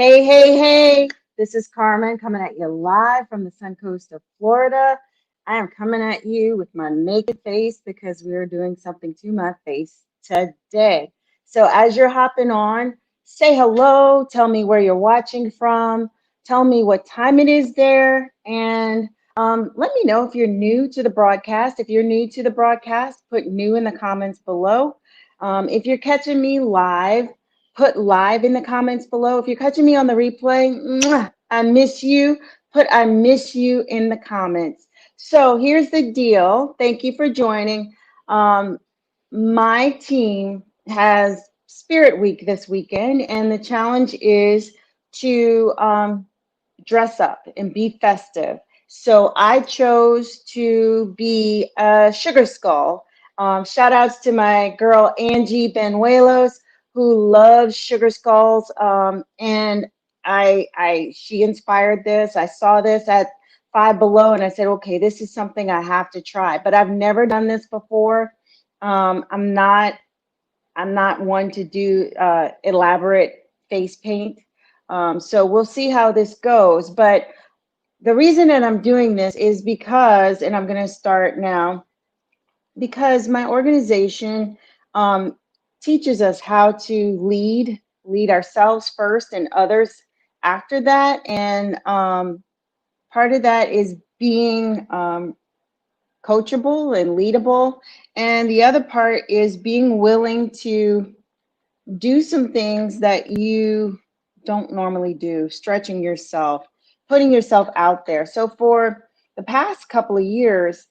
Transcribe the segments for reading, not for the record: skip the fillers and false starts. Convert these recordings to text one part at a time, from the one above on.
Hey, hey, hey. This is Carmen coming at you live from the sun coast of Florida. I am coming at you with my naked face because we are doing something to my face today. So, as you're hopping on, say hello, tell me where you're watching from, tell me what time it is there, and let me know if you're new to the broadcast. If you're new to the broadcast, put new in the comments below. If you're catching me live, put live in the comments below. If you're catching me on the replay, I miss you. Put I miss you in the comments. So here's the deal. Thank you for joining. Um, my team has Spirit Week this weekend, and the challenge is to dress up and be festive. So I chose to be a sugar skull. Shout outs to my girl Angie Benuelos, who loves sugar skulls. And she inspired this. I saw this at Five Below, and I said, okay, this is something I have to try. But I've never done this before. I'm not one to do elaborate face paint. So we'll see how this goes. But the reason that I'm doing this is because, and I'm going to start now, because my organization um, teaches us how to lead ourselves first and others after that. And part of that is being coachable and leadable. And the other part is being willing to do some things that you don't normally do, stretching yourself, putting yourself out there. So for the past couple of years,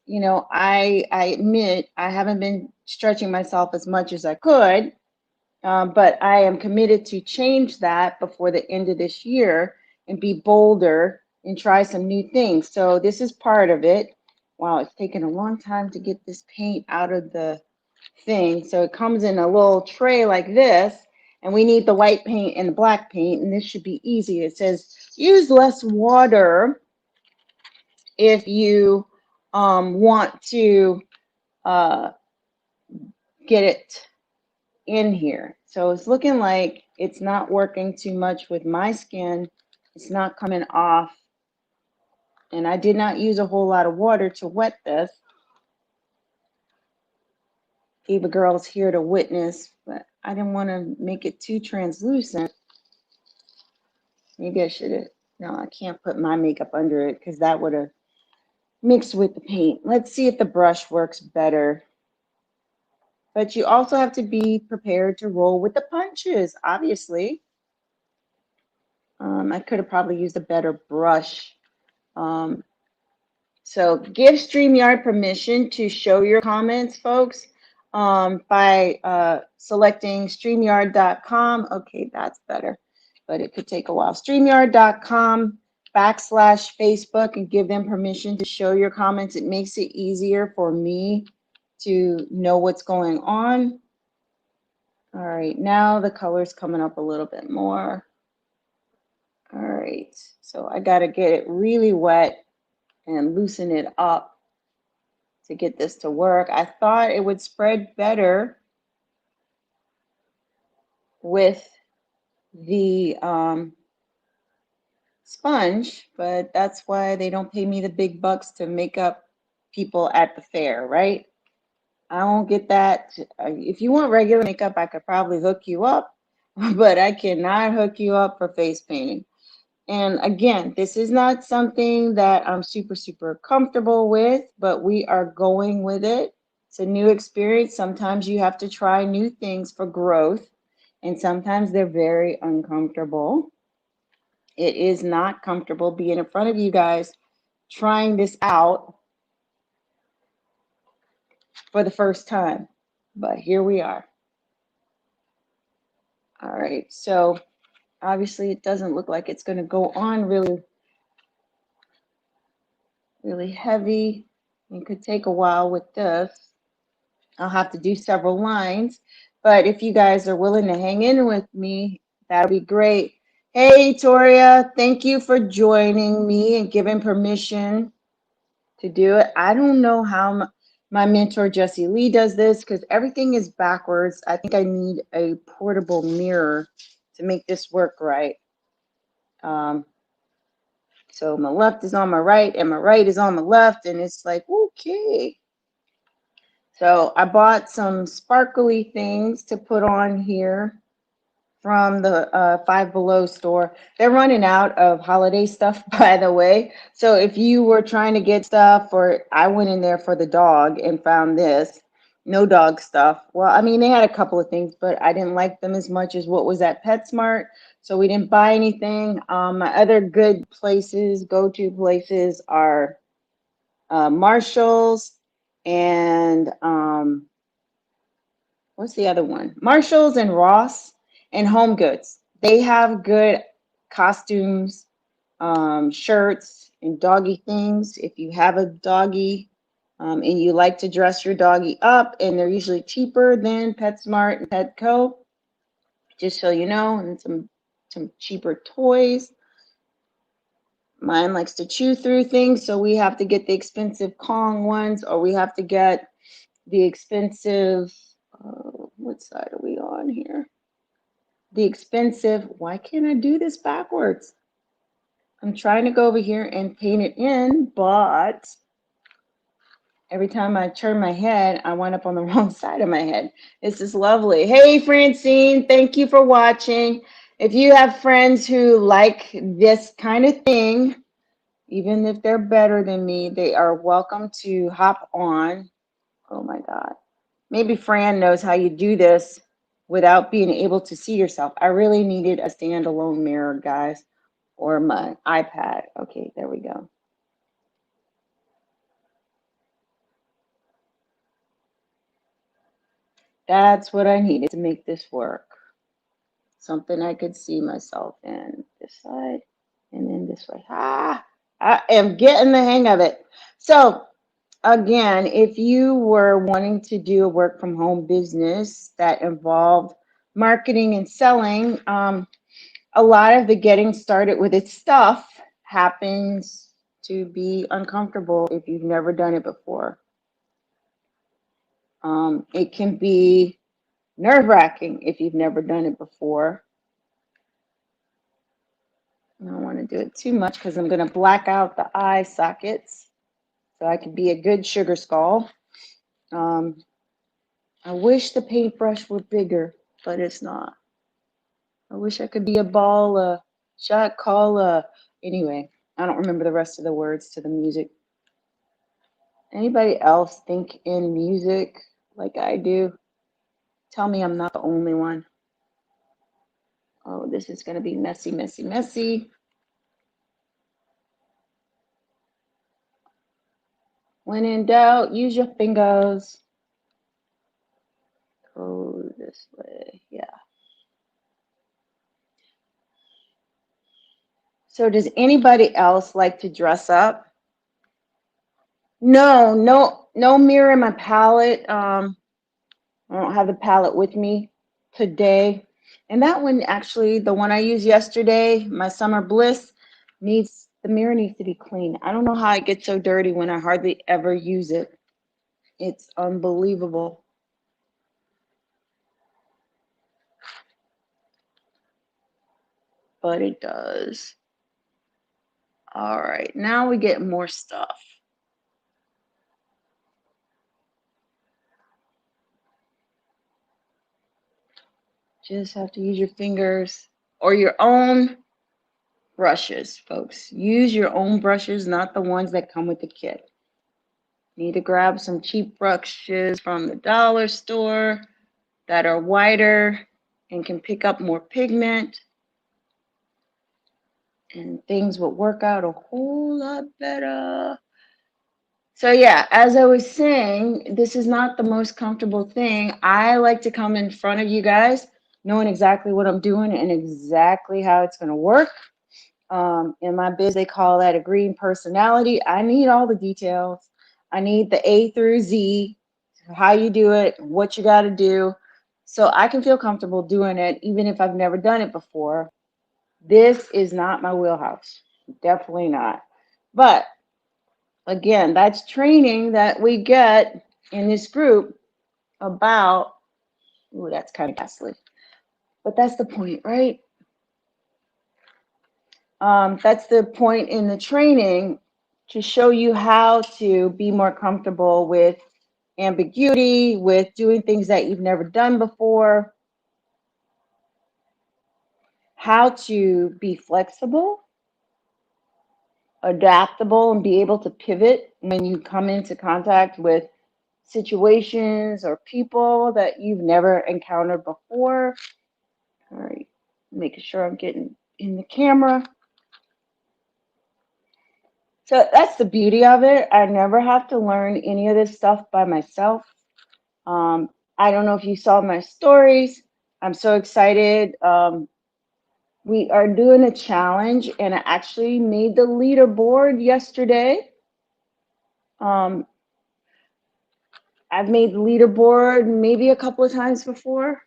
I admit I haven't been stretching myself as much as I could, but I am committed to change that before the end of this year and be bolder and try some new things. So this is part of it. Wow, it's taken a long time to get this paint out of the thing. So it comes in a little tray like this, and we need the white paint and the black paint, and this should be easy. It says use less water if you want to uh, get it in here. So it's looking like it's not working too much with my skin. It's not coming off, and I did not use a whole lot of water to wet this. Eva Girl's here to witness, but I didn't want to make it too translucent. Maybe I should have. No, I can't put my makeup under it because that would have mixed with the paint. Let's see if the brush works better. But you also have to be prepared to roll with the punches, obviously. I could have probably used a better brush. Um, so give StreamYard permission to show your comments, folks, by selecting StreamYard.com. Okay, that's better, but it could take a while. StreamYard.com/Facebook and give them permission to show your comments. It makes it easier for me to know what's going on. All right, now the color's coming up a little bit more. All right, so I got to get it really wet and loosen it up to get this to work. I thought it would spread better with the sponge, but that's why they don't pay me the big bucks to make up people at the fair, right? I won't get that. If you want regular makeup, I could probably hook you up, but I cannot hook you up for face painting. And again, this is not something that I'm super, super comfortable with, but we are going with it. It's a new experience. Sometimes you have to try new things for growth, and sometimes they're very uncomfortable. It is not comfortable being in front of you guys trying this out for the first time, but here we are. All right, so obviously it doesn't look like it's going to go on really, really heavy. It could take a while with this. I'll have to do several lines, but if you guys are willing to hang in with me, that'll be great. Hey, Toria, thank you for joining me and giving permission to do it. I don't know how my mentor, Jesse Lee, does this because everything is backwards. I think I need a portable mirror to make this work right. So my left is on my right and my right is on my left, and it's like, okay. So I bought some sparkly things to put on here from the Five Below store. They're running out of holiday stuff, by the way. So if you were trying to get stuff, or I went in there for the dog and found this, no dog stuff. Well, I mean, they had a couple of things, but I didn't like them as much as what was at PetSmart. So we didn't buy anything. My other good places, go-to places are Marshall's and what's the other one? Marshalls and Ross and Home Goods. They have good costumes, shirts, and doggy things. If you have a doggy and you like to dress your doggy up, and they're usually cheaper than PetSmart and Petco, just so you know, and some cheaper toys. Mine likes to chew through things, so we have to get the expensive Kong ones, or we have to get the expensive, what side are we on here? The expensive, why can't I do this backwards? I'm trying to go over here and paint it in, but every time I turn my head, I wind up on the wrong side of my head. This is lovely. Hey, Francine, thank you for watching. If you have friends who like this kind of thing, even if they're better than me, they are welcome to hop on. Oh my God. Maybe Fran knows how you do this without being able to see yourself. I really needed a standalone mirror, guys, or my iPad. Okay, there we go. That's what I needed to make this work. Something I could see myself in. This side and then this way. Ah, I am getting the hang of it. So again, if you were wanting to do a work from home business that involved marketing and selling, a lot of the getting started with its stuff happens to be uncomfortable if you've never done it before. It can be nerve-wracking if you've never done it before. I don't want to do it too much because I'm going to black out the eye sockets so I can be a good sugar skull. I wish the paintbrush were bigger, but it's not. I wish I could be a ball, a shot call, anyway, I don't remember the rest of the words to the music. Anybody else think in music like I do? Tell me I'm not the only one. Oh, this is going to be messy, messy, messy. When in doubt, use your fingers. Go this way. Yeah. So does anybody else like to dress up? No mirror in my palette. I don't have the palette with me today. And that one, actually, the one I used yesterday, my Summer Bliss, the mirror needs to be clean. I don't know how it gets so dirty when I hardly ever use it. It's unbelievable. But it does. All right, now we get more stuff. Just have to use your fingers or your own brushes, folks. Use your own brushes, not the ones that come with the kit. Need to grab some cheap brushes from the dollar store that are wider and can pick up more pigment, and things will work out a whole lot better. So yeah, as I was saying, this is not the most comfortable thing. I like to come in front of you guys knowing exactly what I'm doing and exactly how it's going to work. In my biz, they call that a green personality. I need all the details. I need the A through Z, how you do it, what you got to do, so I can feel comfortable doing it, even if I've never done it before. This is not my wheelhouse. Definitely not. But again, that's training that we get in this group about, ooh, that's kind of ghastly. But that's the point, right? That's the point in the training, to show you how to be more comfortable with ambiguity, with doing things that you've never done before, how to be flexible, adaptable, and be able to pivot when you come into contact with situations or people that you've never encountered before. All right, making sure I'm getting in the camera. So that's the beauty of it. I never have to learn any of this stuff by myself. I don't know if you saw my stories. I'm so excited. We are doing a challenge, and I actually made the leaderboard yesterday. I've made the leaderboard maybe a couple of times before,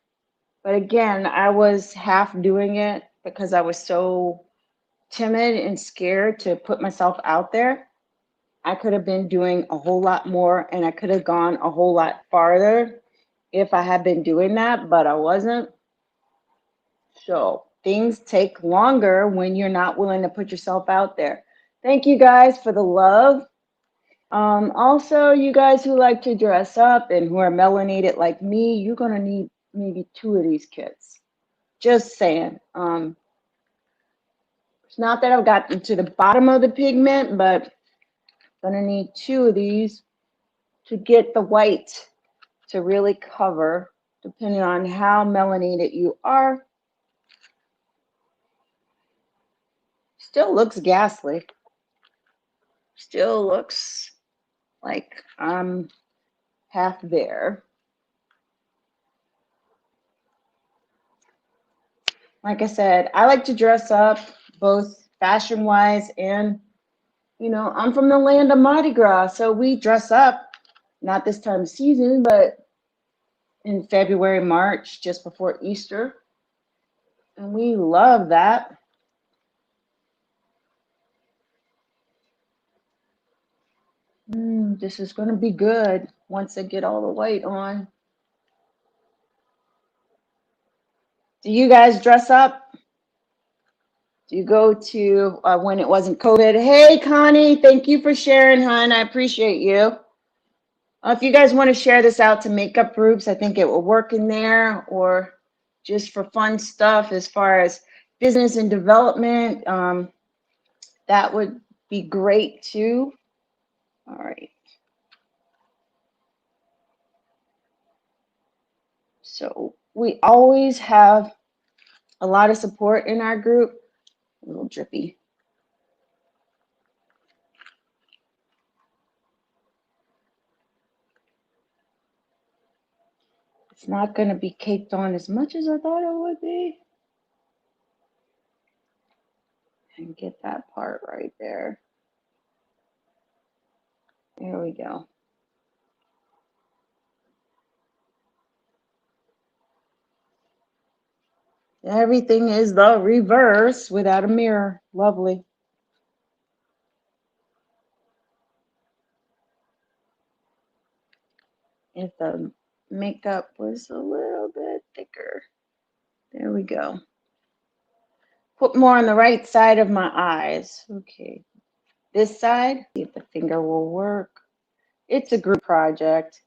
but again, I was half doing it because I was so timid and scared to put myself out there. I could have been doing a whole lot more, and I could have gone a whole lot farther if I had been doing that, but I wasn't. So things take longer when you're not willing to put yourself out there. Thank you guys for the love. Also, you guys who like to dress up and who are melanated like me, you're gonna need maybe 2 of these kits. Just saying. It's not that I've gotten to the bottom of the pigment, but gonna need 2 of these to get the white to really cover, depending on how melanated you are. Still looks ghastly. Still looks like I'm half there. Like I said, I like to dress up both fashion wise and, I'm from the land of Mardi Gras, so we dress up, not this time of season, but in February, March, just before Easter. And we love that. This is going to be good once I get all the white on. Do you guys dress up? Do you go to when it wasn't COVID? Hey, Connie, thank you for sharing, hon. I appreciate you. If you guys want to share this out to makeup groups, I think it will work in there, or just for fun stuff as far as business and development. That would be great too. All right. So we always have a lot of support in our group. A little drippy. It's not going to be caked on as much as I thought it would be. And get that part right there. There we go. Everything is the reverse without a mirror. Lovely. If the makeup was a little bit thicker. There we go. Put more on the right side of my eyes. Okay. This side, see if the finger will work. It's a group project.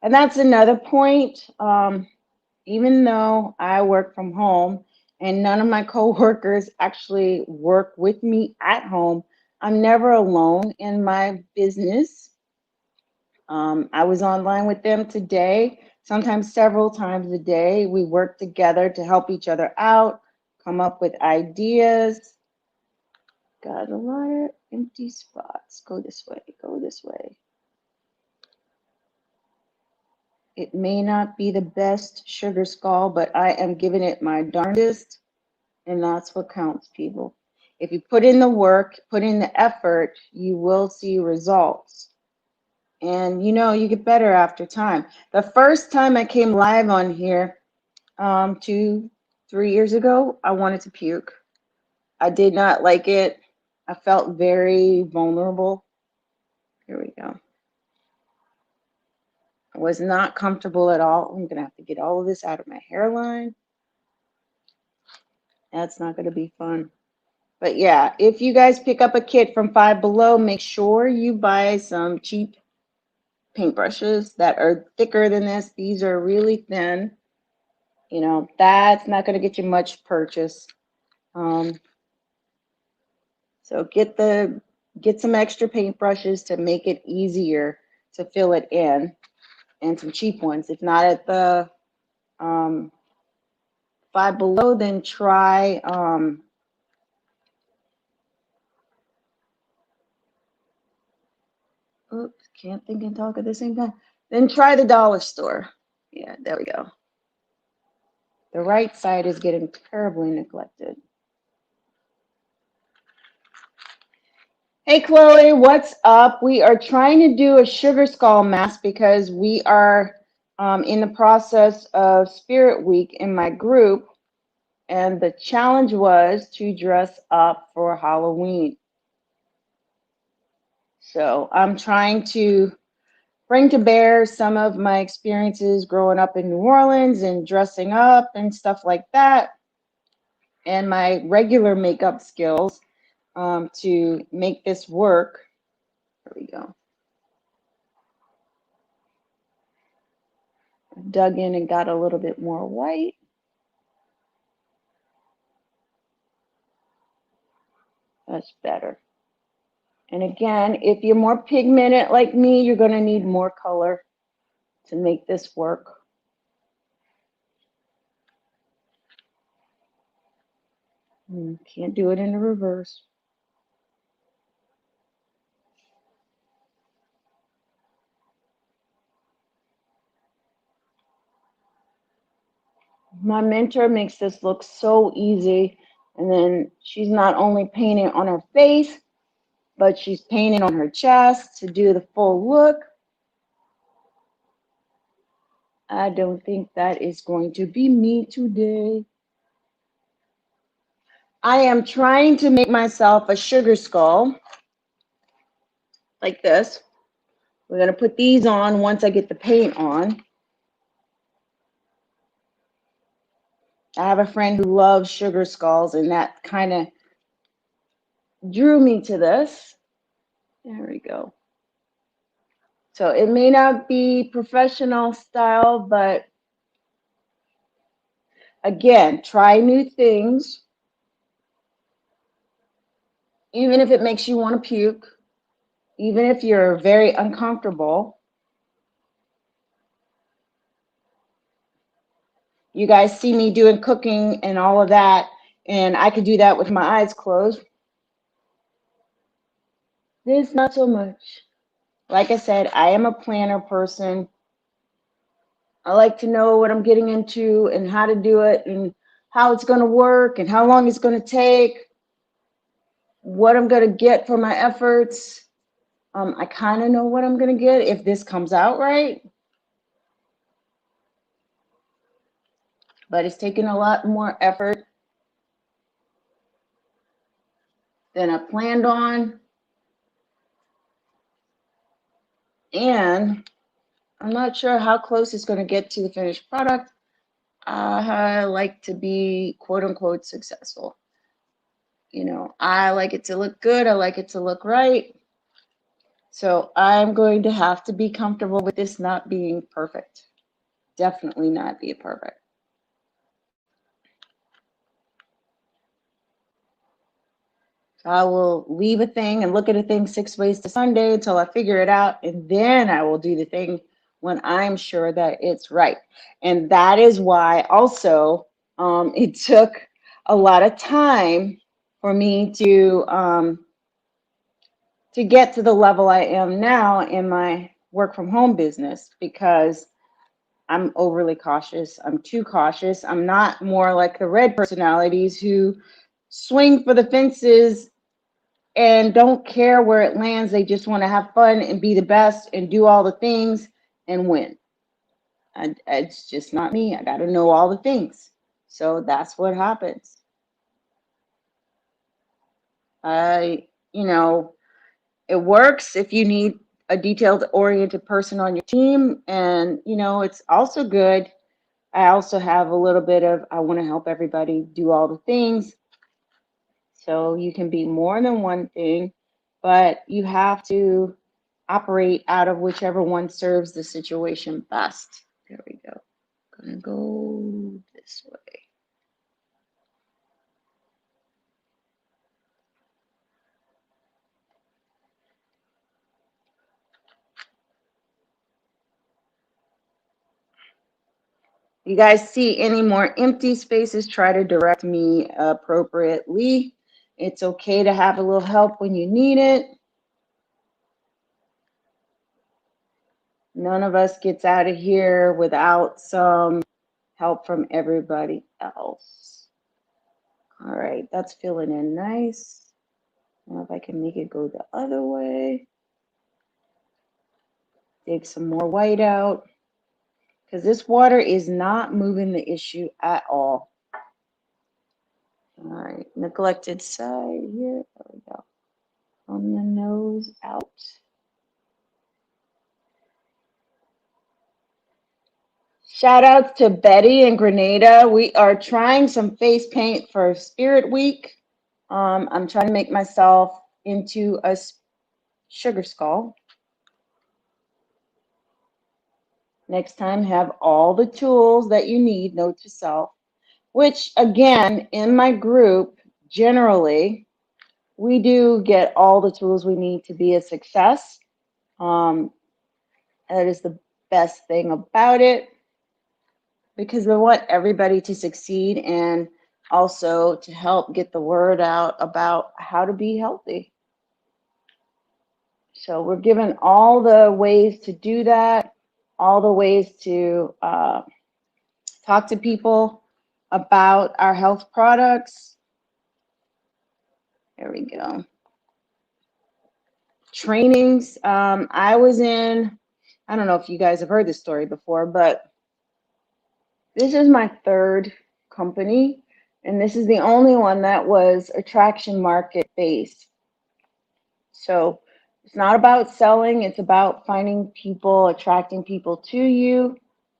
And that's another point. Even though I work from home and none of my coworkers actually work with me at home, I'm never alone in my business. I was online with them today, sometimes several times a day. We work together to help each other out, come up with ideas. Got a lot of empty spots. Go this way, go this way. It may not be the best sugar skull, but I am giving it my darndest, and that's what counts, people. If you put in the work, put in the effort, you will see results. And you get better after time. The first time I came live on here 2-3 years ago, I wanted to puke. I did not like it. I felt very vulnerable. Here we go. I was not comfortable at all. I'm gonna have to get all of this out of my hairline. That's not gonna be fun. But yeah, if you guys pick up a kit from Five Below, make sure you buy some cheap paintbrushes that are thicker than this. These are really thin. You know, that's not going to get you much purchase. So get some extra paintbrushes to make it easier to fill it in, and some cheap ones. If not at the Five Below, then try oops, can't think and talk at the same time. Then try the dollar store. Yeah, there we go. The right side is getting terribly neglected. Hey Chloe, what's up? We are trying to do a sugar skull mask because we are in the process of Spirit Week in my group, and the challenge was to dress up for Halloween. So I'm trying to bring to bear some of my experiences growing up in New Orleans and dressing up and stuff like that, and my regular makeup skills to make this work. There we go. Dug in and got a little bit more white. That's better. And again, if you're more pigmented like me, you're going to need more color to make this work. Can't do it in the reverse. My mentor makes this look so easy. And then she's not only painting on her face, but she's painting on her chest to do the full look. I don't think that is going to be me today. I am trying to make myself a sugar skull like this. We're going to put these on once I get the paint on. I have a friend who loves sugar skulls, and that kind of drew me to this. There we go. So it may not be professional style, but again, try new things. Even if it makes you want to puke, even if you're very uncomfortable. You guys see me doing cooking and all of that, and I could do that with my eyes closed. This, not so much. Like I said, I am a planner person. I like to know what I'm getting into and how to do it and how it's going to work and how long it's going to take, what I'm going to get for my efforts. I kind of know what I'm going to get if this comes out right. But it's taking a lot more effort than I planned on. And I'm not sure how close it's going to get to the finished product. I like to be quote unquote successful. You know, I like it to look good. I like it to look right. So I'm going to have to be comfortable with this not being perfect. Definitely not be perfect. So I will leave a thing and look at a thing 6 ways to Sunday until I figure it out. And then I will do the thing when I'm sure that it's right. And that is why also it took a lot of time for me to get to the level I am now in my work from home business, because I'm overly cautious. I'm too cautious. I'm not more like the red personalities who swing for the fences and don't care where it lands. They just want to have fun and be the best and do all the things and win. And it's just not me. I got to know all the things. So that's what happens. You know, it works if you need a detailed oriented person on your team. And, you know, it's also good. I also have a little bit of, I want to help everybody do all the things. So you can be more than one thing, but you have to operate out of whichever one serves the situation best. There we go. Gonna go this way. You guys see any more empty spaces, try to direct me appropriately. It's okay to have a little help when you need it. None of us gets out of here without some help from everybody else. All right, that's filling in nice. Now if I can make it go the other way. Take some more white out, because this water is not moving the issue at all. All right, neglected side here. There we go. From the nose out. Shout outs to Betty and Grenada. We are trying some face paint for Spirit Week. I'm trying to make myself into a sugar skull. Next time, have all the tools that you need, note to self, which again, in my group, generally, we do get all the tools we need to be a success. That is the best thing about it, because we want everybody to succeed and also to help get the word out about how to be healthy. So we're given all the ways to do that, all the ways to talk to people about our health products. There we go. Trainings. I was in, I don't know if you guys have heard this story before, but this is my third company, and this is the only one that was attraction market based. So it's not about selling, it's about finding people, attracting people to you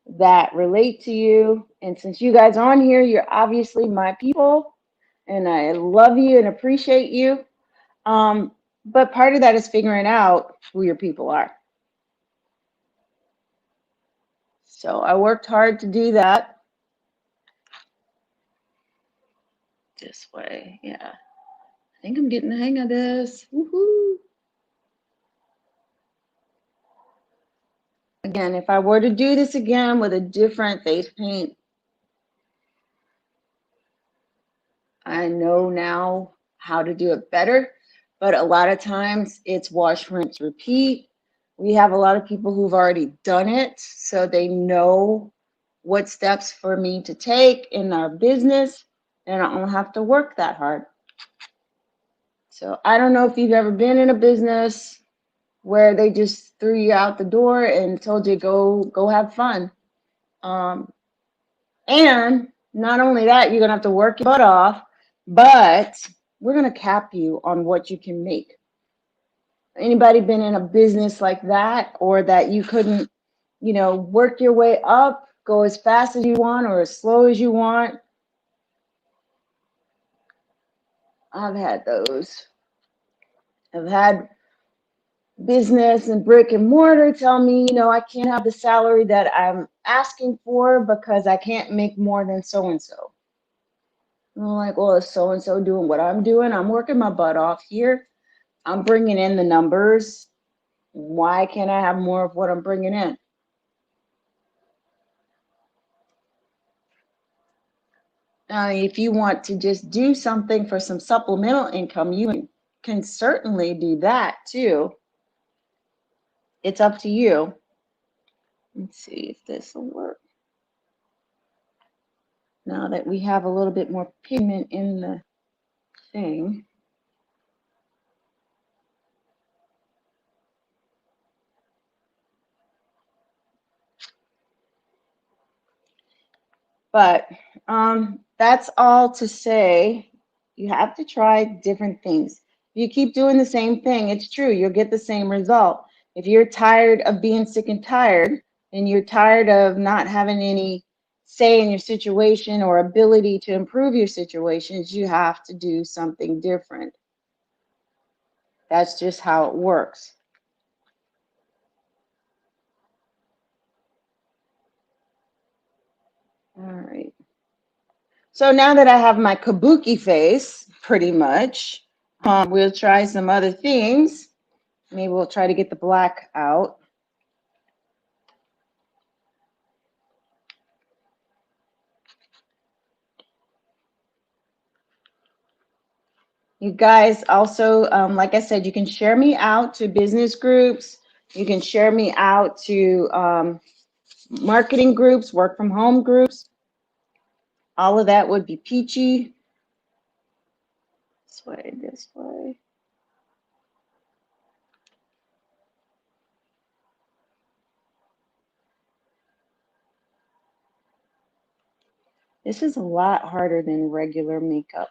that relate to you. And since you guys are on here, you're obviously my people, and I love you and appreciate you. But part of that is figuring out who your people are. So I worked hard to do that. This way, yeah. I think I'm getting the hang of this. Woohoo! Again, if I were to do this again with a different face paint, I know now how to do it better, but a lot of times it's wash, rinse, repeat. We have a lot of people who've already done it, so they know what steps for me to take in our business, and I don't have to work that hard. So I don't know if you've ever been in a business where they just threw you out the door and told you go have fun. And not only that, you're gonna have to work your butt off, but we're gonna cap you on what you can make. Anybody been in a business like that, or that you couldn't, work your way up, go as fast as you want or as slow as you want? I've had those. I've had business and brick and mortar tell me, I can't have the salary that I'm asking for because I can't make more than so and so. I'm like, well, is so and so doing what I'm doing? I'm working my butt off here. I'm bringing in the numbers. Why can't I have more of what I'm bringing in? If you want to just do something for some supplemental income, you can certainly do that too. It's up to you. Let's see if this will work. Now that we have a little bit more pigment in the thing. But that's all to say, you have to try different things. If you keep doing the same thing, it's true, you'll get the same result. If you're tired of being sick and tired, and you're tired of not having any say in your situation or ability to improve your situations, you have to do something different. That's just how it works. All right. So now that I have my kabuki face, pretty much, we'll try some other things. Maybe we'll try to get the black out. You guys also, like I said, you can share me out to business groups. You can share me out to marketing groups, work from home groups. All of that would be peachy. This way, this way. This is a lot harder than regular makeup.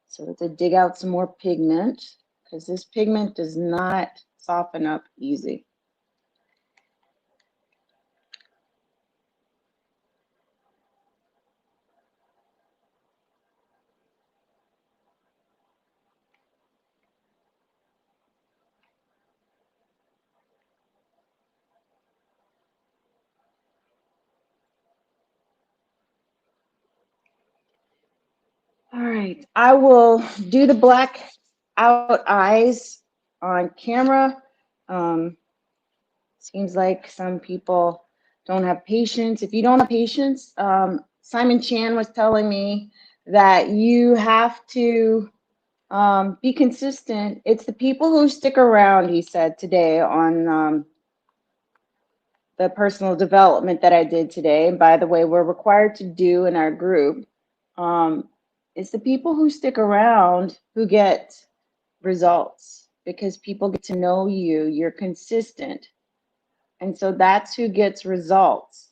So I have to dig out some more pigment because this pigment does not soften up easy. All right, I will do the black out eyes on camera. Seems like some people don't have patience. If you don't have patience, Simon Chan was telling me that you have to be consistent. It's the people who stick around, he said today on the personal development that I did today. And by the way, we're required to do in our group. It's the people who stick around who get results because people get to know you. You're consistent. And so that's who gets results.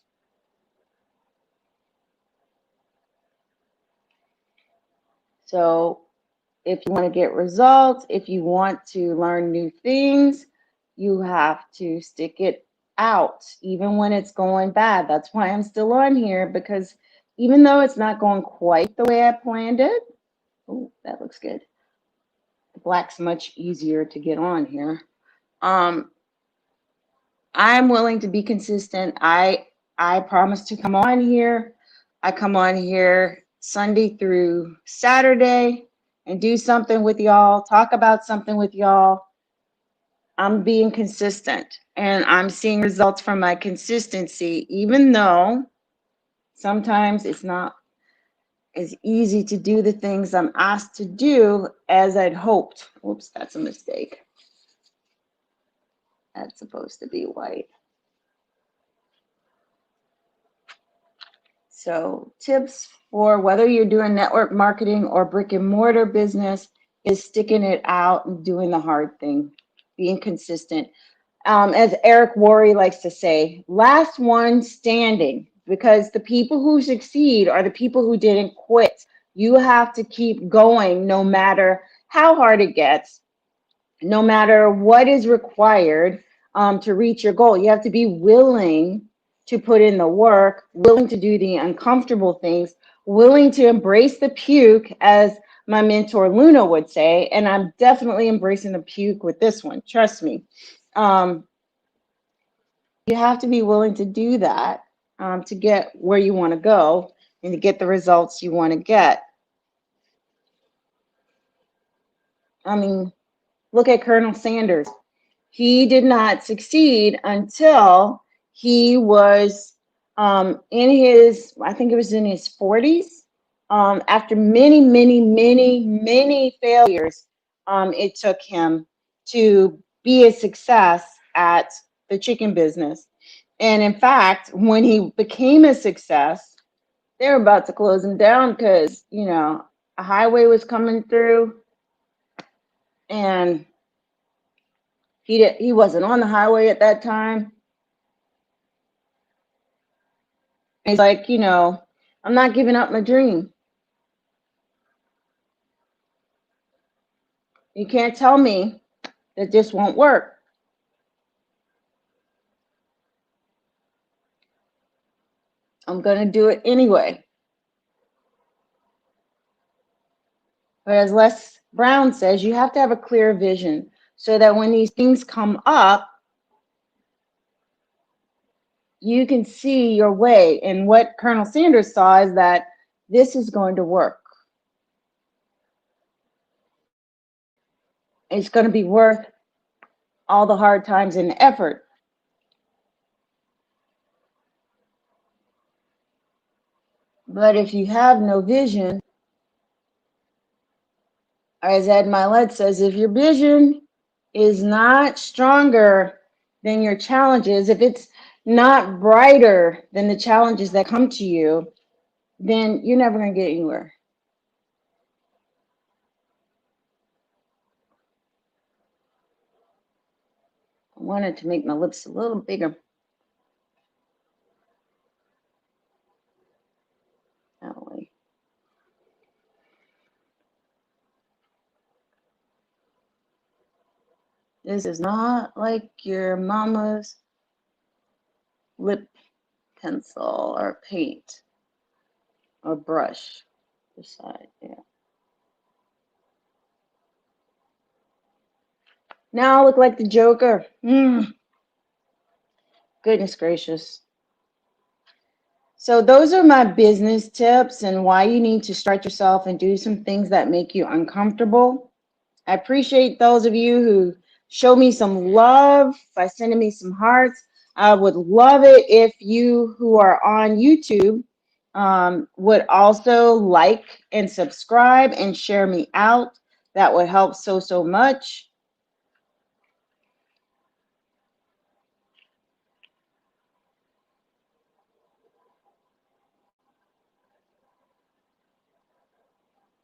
So if you want to get results, if you want to learn new things, you have to stick it out, even when it's going bad. That's why I'm still on here, because even though it's not going quite the way I planned it, oh, that looks good. The black's much easier to get on here. I'm willing to be consistent. I promise to come on here. I come on here Sunday through Saturday and do something with y'all, talk about something with y'all. I'm being consistent and I'm seeing results from my consistency, even though sometimes it's not as easy to do the things I'm asked to do as I'd hoped. Oops, that's a mistake. That's supposed to be white. So tips for whether you're doing network marketing or brick and mortar business is sticking it out and doing the hard thing, being consistent. As Eric Worre likes to say, last one standing, because the people who succeed are the people who didn't quit. You have to keep going no matter how hard it gets, no matter what is required to reach your goal. You have to be willing to put in the work, willing to do the uncomfortable things, willing to embrace the puke, as my mentor Luna would say. And I'm definitely embracing the puke with this one. Trust me. You have to be willing to do that to get where you want to go and to get the results you want to get. I mean, look at Colonel Sanders. He did not succeed until he was in his, I think it was in his 40s. After many, many, many, many failures, it took him to be a success at the chicken business. And in fact, when he became a success, they were about to close him down because, you know, a highway was coming through and he wasn't on the highway at that time. He's like, you know, I'm not giving up my dream. You can't tell me that this won't work. I'm going to do it anyway. But as Les Brown says, you have to have a clear vision so that when these things come up, you can see your way. And what Colonel Sanders saw is that this is going to work. It's going to be worth all the hard times and effort. But if you have no vision, as Ed Milet says, if your vision is not stronger than your challenges, if it's not brighter than the challenges that come to you, then you're never going to get anywhere. I wanted to make my lips a little bigger. That way. This is not like your mama's lip pencil or paint or brush. Beside, yeah. Now I look like the Joker. Goodness gracious. So those are my business tips and why you need to stretch yourself and do some things that make you uncomfortable. I appreciate those of you who show me some love by sending me some hearts. I would love it if you who are on YouTube would also like and subscribe and share me out. That would help so much.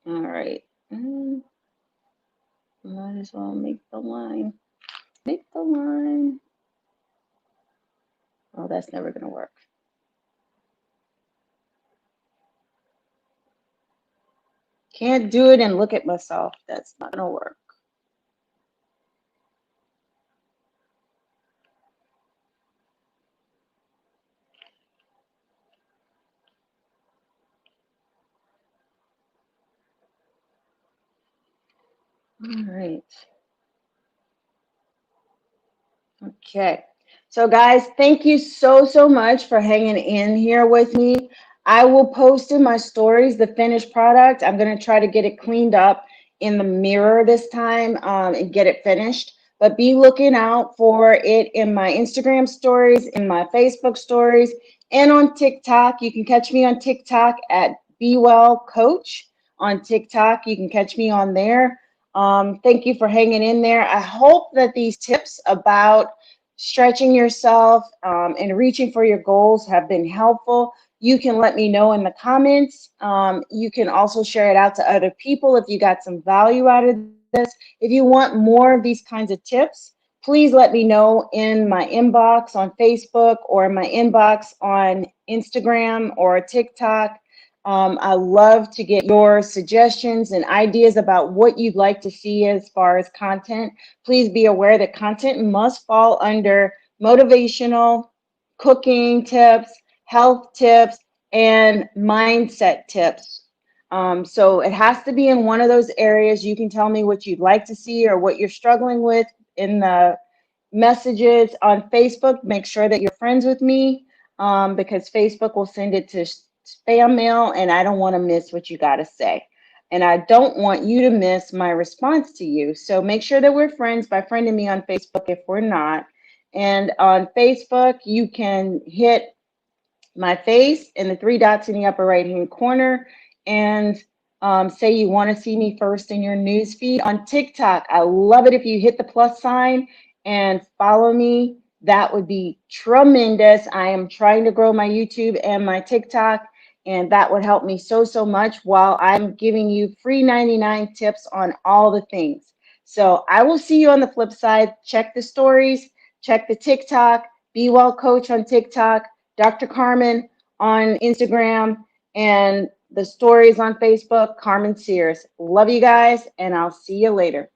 All right. Might as well make the line. Make the line. Oh, that's never going to work. Can't do it and look at myself. That's not going to work. All right. Okay. So guys, thank you so much for hanging in here with me. I will post in my stories the finished product. I'm going to try to get it cleaned up in the mirror this time and get it finished. But be looking out for it in my Instagram stories, in my Facebook stories, and on TikTok. You can catch me on TikTok at Be Well Coach. On TikTok, you can catch me on there. Thank you for hanging in there. I hope that these tips about stretching yourself and reaching for your goals have been helpful. You can let me know in the comments. You can also share it out to other people if you got some value out of this. If you want more of these kinds of tips, please let me know in my inbox on Facebook or my inbox on Instagram or TikTok. I love to get your suggestions and ideas about what you'd like to see as far as content. Please be aware that content must fall under motivational, cooking tips, health tips, and mindset tips. So it has to be in one of those areas. You can tell me what you'd like to see or what you're struggling with in the messages on Facebook. Make sure that you're friends with me because Facebook will send it to spam mail, and I don't want to miss what you got to say. And I don't want you to miss my response to you. So make sure that we're friends by friending me on Facebook if we're not. And on Facebook, you can hit my face and the three dots in the upper right-hand corner and say you want to see me first in your news feed. On TikTok, I love it if you hit the plus sign and follow me. That would be tremendous. I am trying to grow my YouTube and my TikTok, and that would help me so much while I'm giving you free 99 tips on all the things. So I will see you on the flip side. Check the stories, check the TikTok, Be Well Coach on TikTok, Dr. Carmen on Instagram, and the stories on Facebook, Carmen Sears. Love you guys, and I'll see you later.